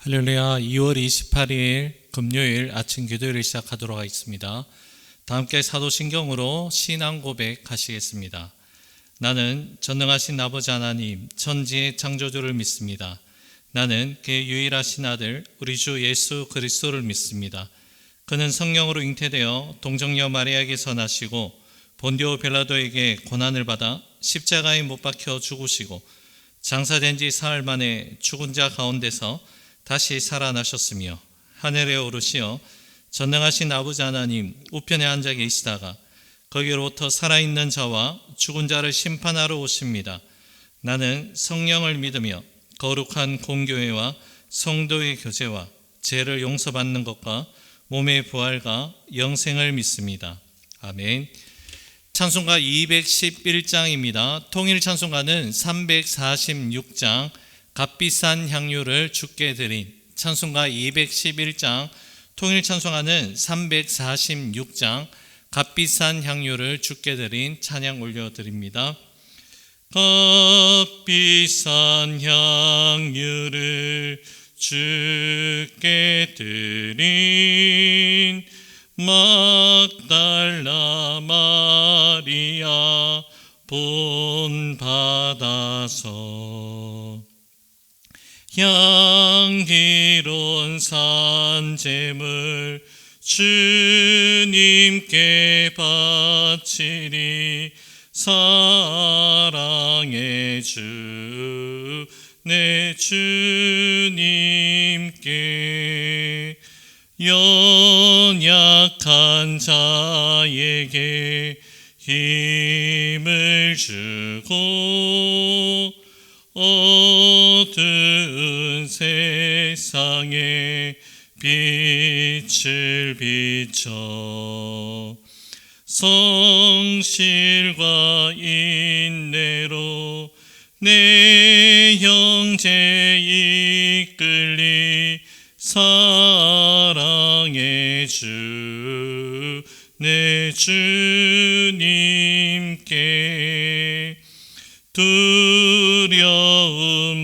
할렐루야. 2월 28일 금요일 아침 기도를 시작하도록 하겠습니다. 다 함께 사도신경으로 신앙 고백하시겠습니다. 나는 전능하신 아버지 하나님 천지의 창조주를 믿습니다. 나는 그의 유일하신 아들 우리 주 예수 그리스도를 믿습니다. 그는 성령으로 잉태되어 동정녀 마리아에게서 나시고 본디오 빌라도에게 고난을 받아 십자가에 못 박혀 죽으시고 장사된 지 사흘 만에 죽은 자 가운데서 다시 살아나셨으며 하늘에 오르시어 전능하신 아버지 하나님 우편에 앉아 계시다가 거기로부터 살아있는 자와 죽은 자를 심판하러 오십니다. 나는 성령을 믿으며 거룩한 공교회와 성도의 교제와 죄를 용서받는 것과 몸의 부활과 영생을 믿습니다. 아멘. 찬송가 211장입니다. 통일 찬송가는 346장 값비싼 향유를 주께 드린, 찬송가 211장 통일 찬송가는 346장 값비싼 향유를 주께 드린 찬양 올려드립니다. 값비싼 향유를 주께 드린 막달라 마리아 본받아서 향기로운 산제물 주님께 바치리. 사랑의 주 내 주님께 연약한 자에게 힘을 주고 어두운 세상에 빛을 비춰 성실과 인내로 내 형제 이끌리. 사랑의 주 내 주님께 두려운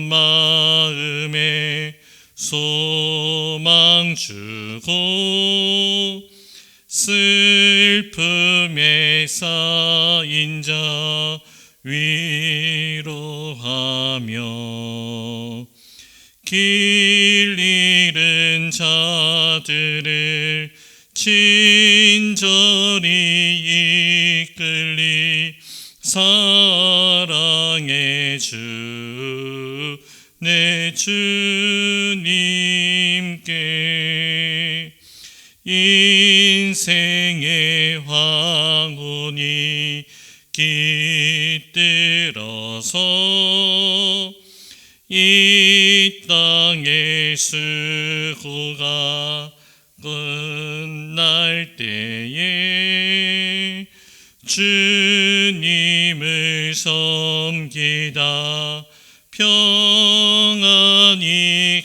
마음에 소망 주고 슬픔에 쌓인 자 위로하며 길 잃은 자들을 친절히 이끌리. 사랑의 주 내 주님께 인생의 황혼이 깃들어서 이 땅의 수고가 끝날 때에 주님을 섬기다 평안히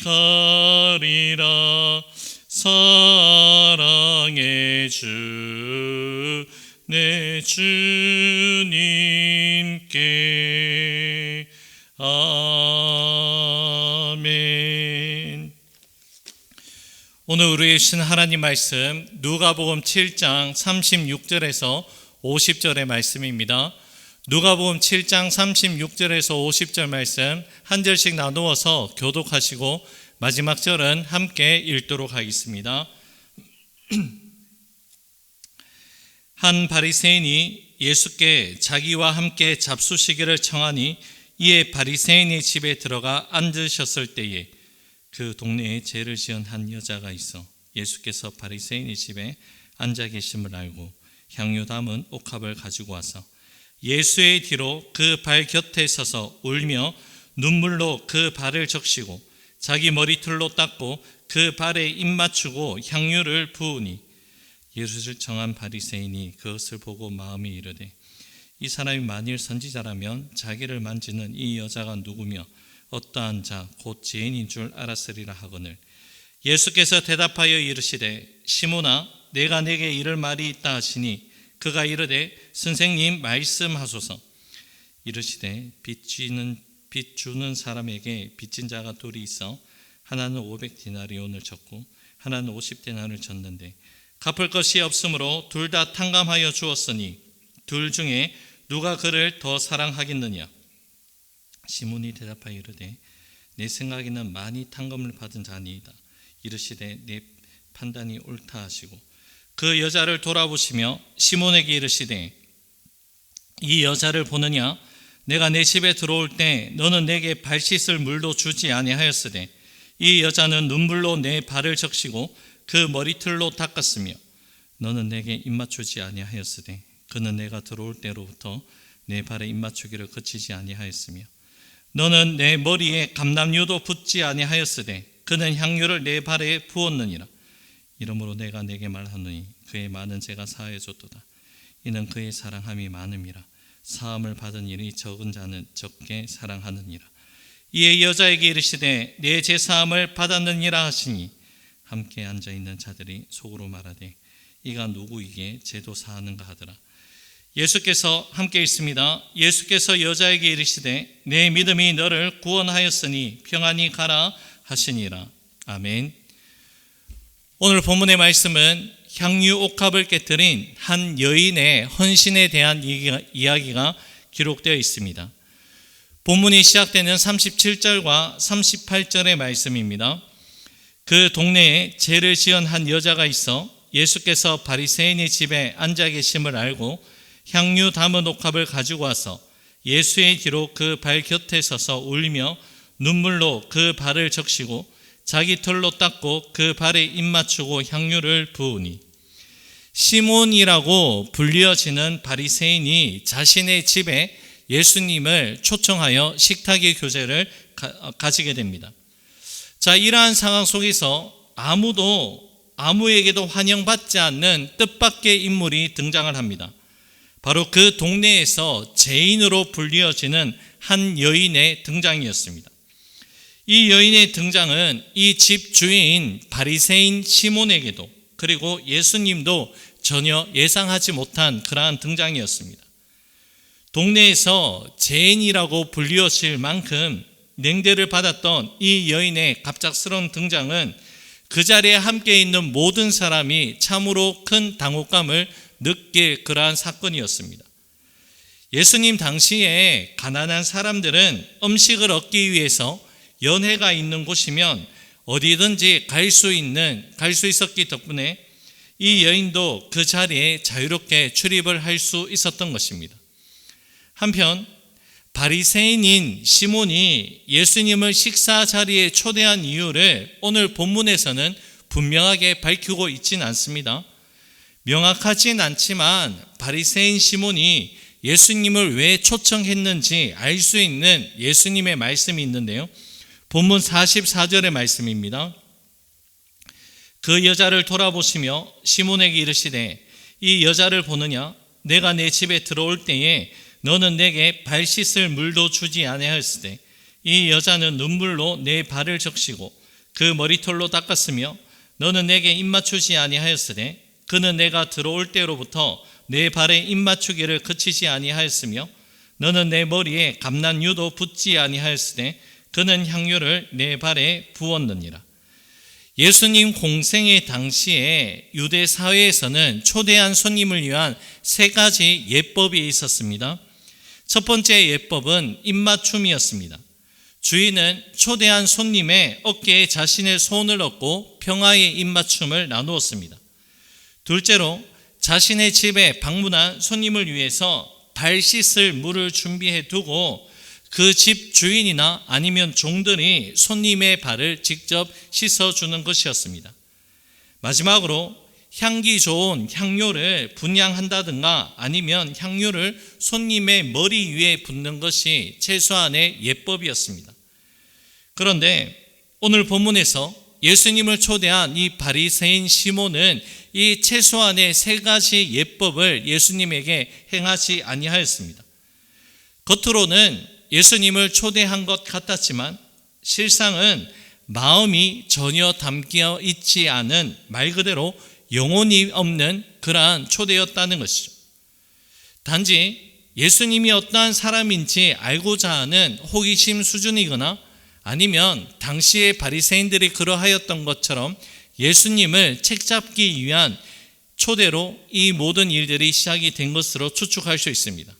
가리라. 사랑의 주 내 주님께. 아멘. 오늘 우리의 신 하나님 말씀 누가복음 7장 36절에서 50절의 말씀입니다. 누가복음 7장 36절에서 50절 말씀 한 절씩 나누어서 교독하시고 마지막 절은 함께 읽도록 하겠습니다. 한 바리새인이 예수께 자기와 함께 잡수시기를 청하니 이에 바리새인의 집에 들어가 앉으셨을 때에 그 동네에 죄를 지은 한 여자가 있어 예수께서 바리새인의 집에 앉아 계심을 알고 향유 담은 옥합을 가지고 와서 예수의 뒤로 그 발 곁에 서서 울며 눈물로 그 발을 적시고 자기 머리털로 닦고 그 발에 입 맞추고 향유를 부으니 예수를 청한 바리새인이 그것을 보고 마음에 이르되 이 사람이 만일 선지자라면 자기를 만지는 이 여자가 누구며 어떠한 자 곧 죄인인 줄 알았으리라 하거늘. 예수께서 대답하여 이르시되 시몬아 내가 네게 이를 말이 있다 하시니 그가 이르되 선생님 말씀하소서. 이르시되 빚 주는 사람에게 빚진 자가 둘이 있어 하나는 500디나리온을 졌고 하나는 50데나리온을 졌는데 갚을 것이 없으므로 둘 다 탕감하여 주었으니 둘 중에 누가 그를 더 사랑하겠느냐. 시몬이 대답하여 이르되 내 생각에는 많이 탕감을 받은 자니이다. 이르시되 내 판단이 옳다 하시고 그 여자를 돌아보시며 시몬에게 이르시되 이 여자를 보느냐. 내가 내 집에 들어올 때 너는 내게 발 씻을 물도 주지 아니하였으되 이 여자는 눈물로 내 발을 적시고 그 머리털로 닦았으며 너는 내게 입맞추지 아니하였으되 그는 내가 들어올 때로부터 내 발에 입맞추기를 그치지 아니하였으며 너는 내 머리에 감람유도 붓지 아니하였으되 그는 향유를 내 발에 부었느니라. 이러므로 내가 내게 말하노니 그의 많은 죄가 사하여 줬도다. 이는 그의 사랑함이 많음이라. 사함을 받은 일이 적은 자는 적게 사랑하느니라. 이에 여자에게 이르시되 내 죄사함을 받았느니라 하시니 함께 앉아있는 자들이 속으로 말하되 이가 누구이기에 죄도 사하는가 하더라. 예수께서 함께 있습니다. 예수께서 여자에게 이르시되 내 믿음이 너를 구원하였으니 평안히 가라 하시니라. 아멘. 오늘 본문의 말씀은 향유 옥합을 깨뜨린 한 여인의 헌신에 대한 이야기가 기록되어 있습니다. 본문이 시작되는 37절과 38절의 말씀입니다. 그 동네에 죄를 지은 한 여자가 있어 예수께서 바리새인의 집에 앉아 계심을 알고 향유 담은 옥합을 가지고 와서 예수의 뒤로 그 발 곁에 서서 울며 눈물로 그 발을 적시고 자기 털로 닦고 그 발에 입 맞추고 향유를 부으니 시몬이라고 불리어지는 바리새인이 자신의 집에 예수님을 초청하여 식탁의 교제를 가지게 됩니다. 자, 이러한 상황 속에서 아무에게도 환영받지 않는 뜻밖의 인물이 등장을 합니다. 바로 그 동네에서 죄인으로 불리어지는 한 여인의 등장이었습니다. 이 여인의 등장은 이 집 주인 바리새인 시몬에게도 그리고 예수님도 전혀 예상하지 못한 그러한 등장이었습니다. 동네에서 죄인이라고 불리어질 만큼 냉대를 받았던 이 여인의 갑작스러운 등장은 그 자리에 함께 있는 모든 사람이 참으로 큰 당혹감을 느낄 그러한 사건이었습니다. 예수님 당시에 가난한 사람들은 음식을 얻기 위해서 연회가 있는 곳이면 어디든지 갈 수 있었기 덕분에 이 여인도 그 자리에 자유롭게 출입을 할 수 있었던 것입니다. 한편 바리새인인 시몬이 예수님을 식사 자리에 초대한 이유를 오늘 본문에서는 분명하게 밝히고 있지는 않습니다. 명확하진 않지만 바리새인 시몬이 예수님을 왜 초청했는지 알 수 있는 예수님의 말씀이 있는데요. 본문 44절의 말씀입니다. 그 여자를 돌아보시며 시몬에게 이르시되 이 여자를 보느냐. 내가 내 집에 들어올 때에 너는 내게 발 씻을 물도 주지 아니하였으되 이 여자는 눈물로 내 발을 적시고 그 머리털로 닦았으며 너는 내게 입맞추지 아니하였으되 그는 내가 들어올 때로부터 내 발에 입맞추기를 그치지 아니하였으며 너는 내 머리에 감람유도 붓지 아니하였으되 그는 향유를 내 발에 부었느니라. 예수님 공생의 당시에 유대 사회에서는 초대한 손님을 위한 세 가지 예법이 있었습니다. 첫 번째 예법은 입맞춤이었습니다. 주인은 초대한 손님의 어깨에 자신의 손을 얹고 평화의 입맞춤을 나누었습니다. 둘째로 자신의 집에 방문한 손님을 위해서 발 씻을 물을 준비해 두고 그 집 주인이나 아니면 종들이 손님의 발을 직접 씻어주는 것이었습니다. 마지막으로 향기 좋은 향료를 분향한다든가 아니면 향료를 손님의 머리 위에 붓는 것이 최소한의 예법이었습니다. 그런데 오늘 본문에서 예수님을 초대한 이 바리새인 시몬은 이 최소한의 세 가지 예법을 예수님에게 행하지 아니하였습니다. 겉으로는 예수님을 초대한 것 같았지만 실상은 마음이 전혀 담겨 있지 않은 말 그대로 영혼이 없는 그러한 초대였다는 것이죠. 단지 예수님이 어떠한 사람인지 알고자 하는 호기심 수준이거나 아니면 당시의 바리새인들이 그러하였던 것처럼 예수님을 책잡기 위한 초대로 이 모든 일들이 시작이 된 것으로 추측할 수 있습니다.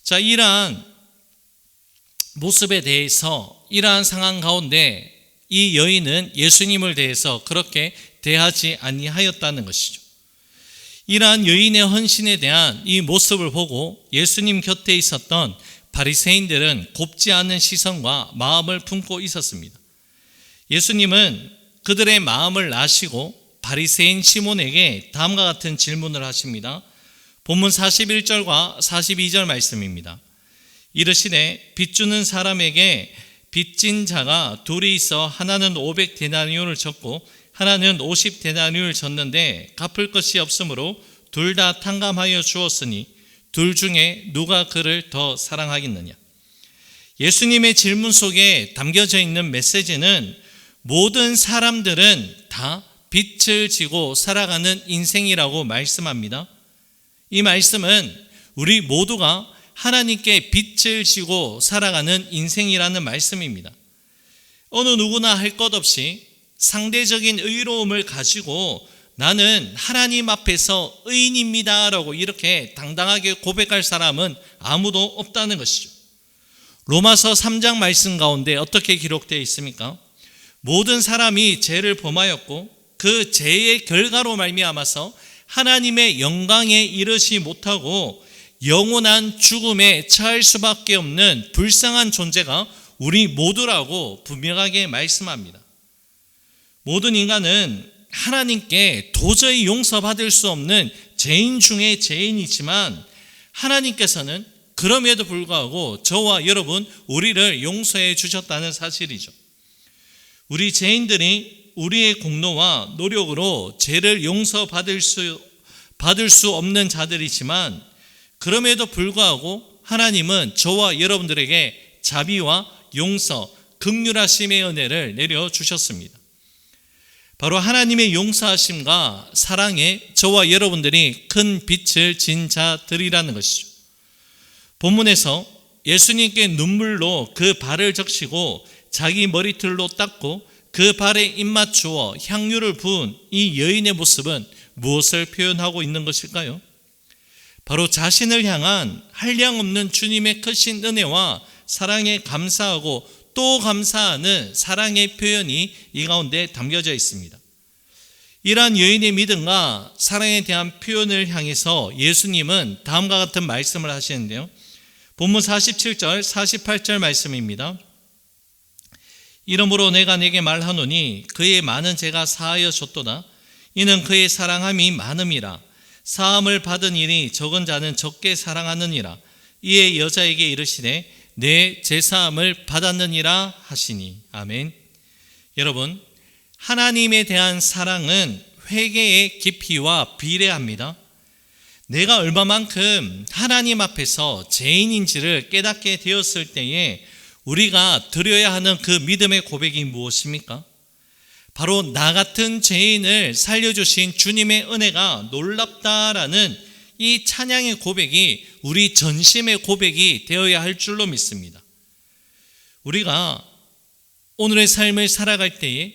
자, 이러한 모습에 대해서, 이러한 상황 가운데 이 여인은 예수님을 대해서 그렇게 대하지 아니하였다는 것이죠. 이러한 여인의 헌신에 대한 이 모습을 보고 예수님 곁에 있었던 바리새인들은 곱지 않은 시선과 마음을 품고 있었습니다. 예수님은 그들의 마음을 아시고 바리새인 시몬에게 다음과 같은 질문을 하십니다. 본문 41절과 42절 말씀입니다. 이르시되 빚주는 사람에게 빚진 자가 둘이 있어 하나는 500데나리온을 졌고 하나는 50데나리온을 졌는데 갚을 것이 없으므로 둘 다 탕감하여 주었으니 둘 중에 누가 그를 더 사랑하겠느냐. 예수님의 질문 속에 담겨져 있는 메시지는 모든 사람들은 다 빚을 지고 살아가는 인생이라고 말씀합니다. 이 말씀은 우리 모두가 하나님께 빚을 지고 살아가는 인생이라는 말씀입니다. 어느 누구나 할 것 없이 상대적인 의로움을 가지고 나는 하나님 앞에서 의인입니다 라고 이렇게 당당하게 고백할 사람은 아무도 없다는 것이죠. 로마서 3장 말씀 가운데 어떻게 기록되어 있습니까? 모든 사람이 죄를 범하였고 그 죄의 결과로 말미암아서 하나님의 영광에 이르지 못하고 영원한 죽음에 처할 수밖에 없는 불쌍한 존재가 우리 모두라고 분명하게 말씀합니다. 모든 인간은 하나님께 도저히 용서받을 수 없는 죄인 중에 죄인이지만 하나님께서는 그럼에도 불구하고 저와 여러분 우리를 용서해 주셨다는 사실이죠. 우리 죄인들이 우리의 공로와 노력으로 죄를 용서받을 수 없는 자들이지만 그럼에도 불구하고 하나님은 저와 여러분들에게 자비와 용서, 긍휼하심의 은혜를 내려주셨습니다. 바로 하나님의 용서하심과 사랑에 저와 여러분들이 큰 빚을 진 자들이라는 것이죠. 본문에서 예수님께 눈물로 그 발을 적시고 자기 머리털로 닦고 그 발에 입맞추어 향유를 부은 이 여인의 모습은 무엇을 표현하고 있는 것일까요? 바로 자신을 향한 한량없는 주님의 크신 은혜와 사랑에 감사하고 또 감사하는 사랑의 표현이 이 가운데 담겨져 있습니다. 이러한 여인의 믿음과 사랑에 대한 표현을 향해서 예수님은 다음과 같은 말씀을 하시는데요. 본문 47절, 48절 말씀입니다. 이러므로 내가 네게 말하노니 그의 많은 죄가 사하여 줬도다. 이는 그의 사랑함이 많음이라. 사함을 받은 일이 적은 자는 적게 사랑하느니라. 이에 여자에게 이르시되 내 죄사함을 받았느니라 하시니. 아멘. 여러분, 하나님에 대한 사랑은 회개의 깊이와 비례합니다. 내가 얼마만큼 하나님 앞에서 죄인인지를 깨닫게 되었을 때에 우리가 드려야 하는 그 믿음의 고백이 무엇입니까? 바로 나 같은 죄인을 살려주신 주님의 은혜가 놀랍다라는 이 찬양의 고백이 우리 전심의 고백이 되어야 할 줄로 믿습니다. 우리가 오늘의 삶을 살아갈 때에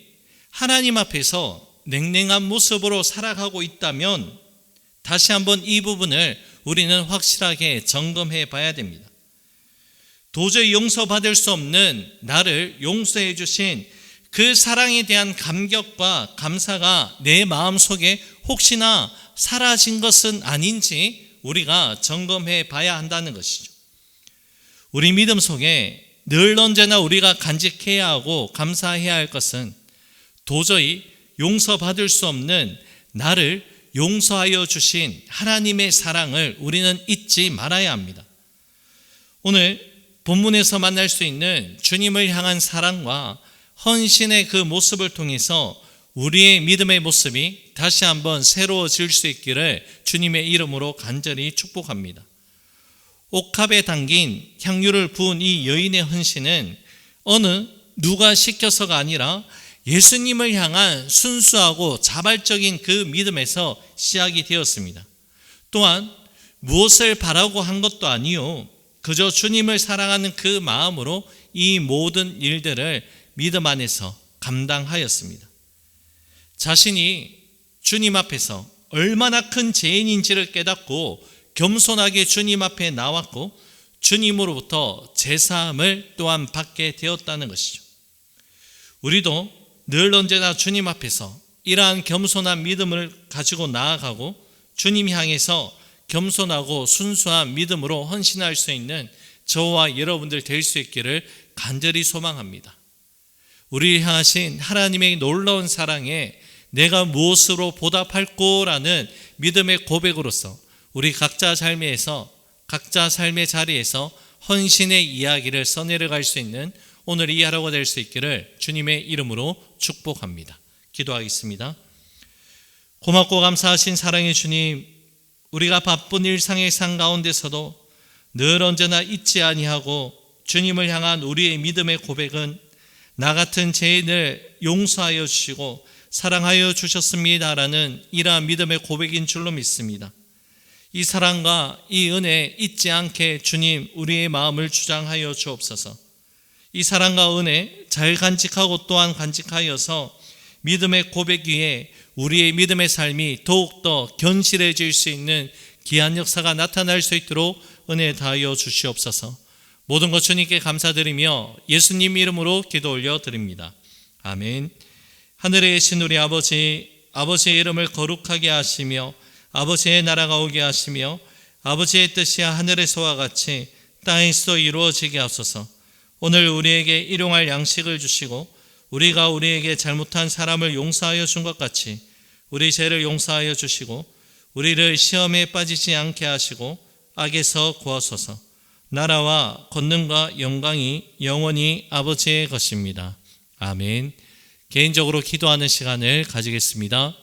하나님 앞에서 냉랭한 모습으로 살아가고 있다면 다시 한번 이 부분을 우리는 확실하게 점검해 봐야 됩니다. 도저히 용서받을 수 없는 나를 용서해 주신 그 사랑에 대한 감격과 감사가 내 마음속에 혹시나 사라진 것은 아닌지 우리가 점검해 봐야 한다는 것이죠. 우리 믿음 속에 늘 언제나 우리가 간직해야 하고 감사해야 할 것은 도저히 용서받을 수 없는 나를 용서하여 주신 하나님의 사랑을 우리는 잊지 말아야 합니다. 오늘 본문에서 만날 수 있는 주님을 향한 사랑과 헌신의 그 모습을 통해서 우리의 믿음의 모습이 다시 한번 새로워질 수 있기를 주님의 이름으로 간절히 축복합니다. 옥합에 담긴 향유를 부은 이 여인의 헌신은 어느 누가 시켜서가 아니라 예수님을 향한 순수하고 자발적인 그 믿음에서 시작이 되었습니다. 또한 무엇을 바라고 한 것도 아니요, 그저 주님을 사랑하는 그 마음으로 이 모든 일들을 믿음 안에서 감당하였습니다. 자신이 주님 앞에서 얼마나 큰 죄인인지를 깨닫고 겸손하게 주님 앞에 나왔고 주님으로부터 제사함을 또한 받게 되었다는 것이죠. 우리도 늘 언제나 주님 앞에서 이러한 겸손한 믿음을 가지고 나아가고 주님 향해서 겸손하고 순수한 믿음으로 헌신할 수 있는 저와 여러분들 될 수 있기를 간절히 소망합니다. 우리를 향하신 하나님의 놀라운 사랑에 내가 무엇으로 보답할꼬라는 믿음의 고백으로서 우리 각자 삶의 자리에서 헌신의 이야기를 써내려갈 수 있는 오늘 이 하루가 될 수 있기를 주님의 이름으로 축복합니다. 기도하겠습니다. 고맙고 감사하신 사랑의 주님, 우리가 바쁜 일상의 삶 가운데서도 늘 언제나 잊지 아니하고 주님을 향한 우리의 믿음의 고백은 나 같은 죄인을 용서하여 주시고 사랑하여 주셨습니다라는 이러한 믿음의 고백인 줄로 믿습니다. 이 사랑과 이 은혜 잊지 않게 주님 우리의 마음을 주장하여 주옵소서. 이 사랑과 은혜 잘 간직하고 또한 간직하여서 믿음의 고백 위에 우리의 믿음의 삶이 더욱더 견실해질 수 있는 귀한 역사가 나타날 수 있도록 은혜 다하여 주시옵소서. 모든 것 주님께 감사드리며 예수님 이름으로 기도 올려드립니다. 아멘. 하늘에 계신 우리 아버지, 아버지의 이름을 거룩하게 하시며 아버지의 나라가 오게 하시며 아버지의 뜻이 하늘에서와 같이 땅에서 이루어지게 하소서. 오늘 우리에게 일용할 양식을 주시고 우리가 우리에게 잘못한 사람을 용서하여 준 것 같이 우리 죄를 용서하여 주시고 우리를 시험에 빠지지 않게 하시고 악에서 구하소서. 나라와 권능과 영광이 영원히 아버지의 것입니다. 아멘. 개인적으로 기도하는 시간을 가지겠습니다.